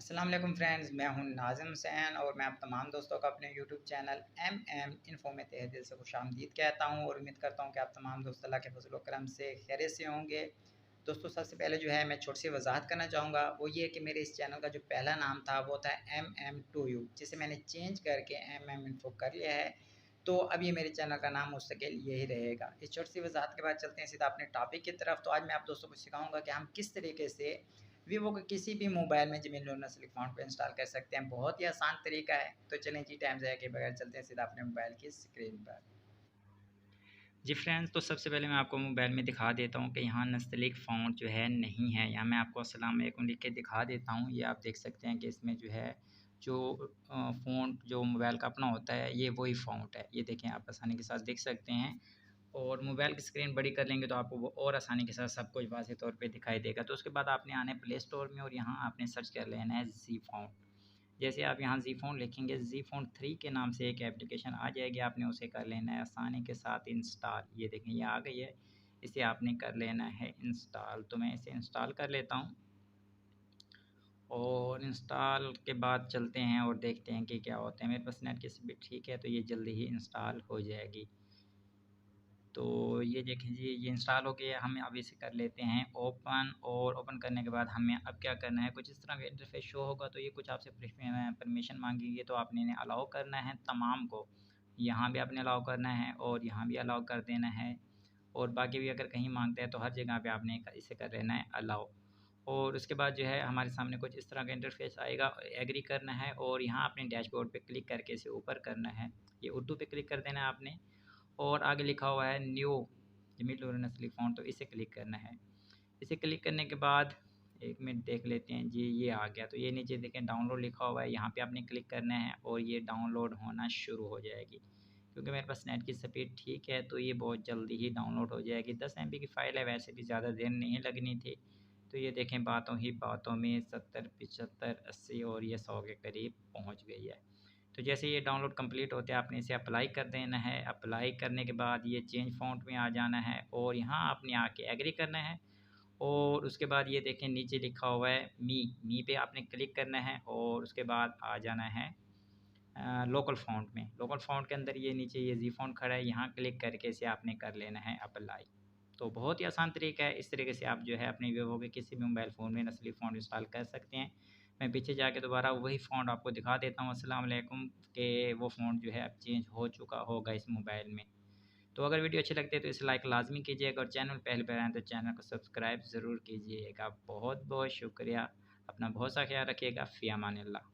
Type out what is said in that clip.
अस्सलाम वालेकुम फ्रेंड्स, मैं हूं नाज़िम हुसैन और मैं आप तमाम दोस्तों का अपने यूट्यूब चैनल इन्फो में तहे दिल से खुशामदीद कहता हूं और उम्मीद करता हूं कि आप तमाम दोस्त अल्लाह के फज़ल व करम से खैरियत से होंगे। दोस्तों, सबसे पहले जो है मैं छोटी सी वजाहत करना चाहूँगा, वो ये है कि मेरे इस चैनल का जो पहला नाम था वो था MM2U, जिसे मैंने चेंज करके इन्फो कर लिया है। तो अब ये मेरे चैनल का नाम मुस्तकिल यही रहेगा। इस छोटी सी वजाहत के बाद चलते हैं सीधा अपने टॉपिक की तरफ। तो आज मैं आप दोस्तों को सिखाऊंगा कि हम किस तरीके से वीवो के किसी भी मोबाइल में जमीन नस्ल फ़ॉन्ट को इंस्टॉल कर सकते हैं। बहुत ही आसान तरीका है। तो चलें जी, टाइम ज़ाया किए बगैर चलते हैं सीधा अपने मोबाइल की स्क्रीन पर। जी फ्रेंड्स, तो सबसे पहले मैं आपको मोबाइल में दिखा देता हूँ कि यहाँ नस्तलिक फ़ॉन्ट जो है नहीं है। यहाँ मैं आपको अस्सलाम वालेकुम लिख के दिखा देता हूँ। ये आप देख सकते हैं कि इसमें जो है जो फ़ॉन्ट जो मोबाइल का अपना होता है, ये वही फ़ॉन्ट है। ये देखें, आप आसानी के साथ देख सकते हैं। और मोबाइल की स्क्रीन बड़ी कर लेंगे तो आपको वो और आसानी के साथ सब कुछ वाज़ेह तौर पे दिखाई देगा। तो उसके बाद आपने आना है प्ले स्टोर में और यहाँ आपने सर्च कर लेना है ज़ी फ़ॉन्ट। जैसे आप यहाँ ज़ी फ़ोन लिखेंगे, ज़ी फ़ोन 3 के नाम से एक एप्लीकेशन आ जाएगी, आपने उसे कर लेना है आसानी के साथ इंस्टॉल। ये देखें, ये आ गई है, इसे आपने कर लेना है इंस्टॉल। तो मैं इसे इंस्टॉल कर लेता हूँ और इंस्टॉल के बाद चलते हैं और देखते हैं कि क्या होता है। मेरे पास नेट की स्पीड ठीक है, तो ये जल्दी ही इंस्टॉल हो जाएगी। तो ये देखें जी, ये इंस्टॉल हो गया। हम अब इसे कर लेते हैं ओपन, और ओपन करने के बाद हमें अब क्या करना है, कुछ इस तरह का इंटरफेस शो होगा। तो ये कुछ आपसे परमिशन मांगेंगे, तो आपने इन्हें अलाउ करना है तमाम को। यहाँ भी आपने अलाउ करना है और यहाँ भी अलाउ कर देना है, और बाकी भी अगर कहीं मांगते हैं तो हर जगह पे आपने इसे कर लेना है अलाउ। और उसके बाद जो है हमारे सामने कुछ इस तरह का इंटरफेस आएगा, एग्री करना है और यहाँ अपने डैशबोर्ड पे क्लिक करके इसे ऊपर करना है। ये उर्दू पे क्लिक कर देना है आपने, और आगे लिखा हुआ है न्यू जमील नस्ली फ़ॉन्ट, तो इसे क्लिक करना है। इसे क्लिक करने के बाद 1 मिनट देख लेते हैं जी, ये आ गया। तो ये नीचे देखें डाउनलोड लिखा हुआ है, यहाँ पे आपने क्लिक करना है और ये डाउनलोड होना शुरू हो जाएगी। क्योंकि मेरे पास नेट की स्पीड ठीक है, तो ये बहुत जल्दी ही डाउनलोड हो जाएगी। 10 MB की फ़ाइल है, वैसे भी ज़्यादा देर नहीं लगनी थी। तो ये देखें, बातों ही बातों में 70, 75, 80 और ये 100 के करीब पहुँच गई है। तो जैसे ये डाउनलोड कंप्लीट होते हैं, आपने इसे अप्लाई कर देना है। अप्लाई करने के बाद ये चेंज फ़ॉन्ट में आ जाना है और यहाँ आपने आके एग्री करना है। और उसके बाद ये देखें, नीचे लिखा हुआ है मी पे आपने क्लिक करना है और उसके बाद आ जाना है लोकल फ़ॉन्ट में। लोकल फ़ॉन्ट के अंदर ये नीचे ये ज़ी फ़ॉन्ट खड़ा है, यहाँ क्लिक करके इसे आपने कर लेना है अप्लाई। तो बहुत ही आसान तरीका है। इस तरीके से आप जो है अपने वीवो के किसी भी मोबाइल फ़ोन में नस्ली फ़ॉन्ट इंस्टॉल कर सकते हैं। मैं पीछे जाके दोबारा वही फ़ॉन्ट आपको दिखा देता हूँ अस्सलाम वालेकुम, कि वो फ़ॉन्ट जो है अब चेंज हो चुका होगा इस मोबाइल में। तो अगर वीडियो अच्छी लगती है तो इसे लाइक लाज़मी कीजिएगा, और चैनल पहली बार आएँ तो चैनल को सब्सक्राइब ज़रूर कीजिएगा। बहुत बहुत शुक्रिया। अपना बहुत सा ख्याल रखिएगा। फ़ी अमानिल्लाह।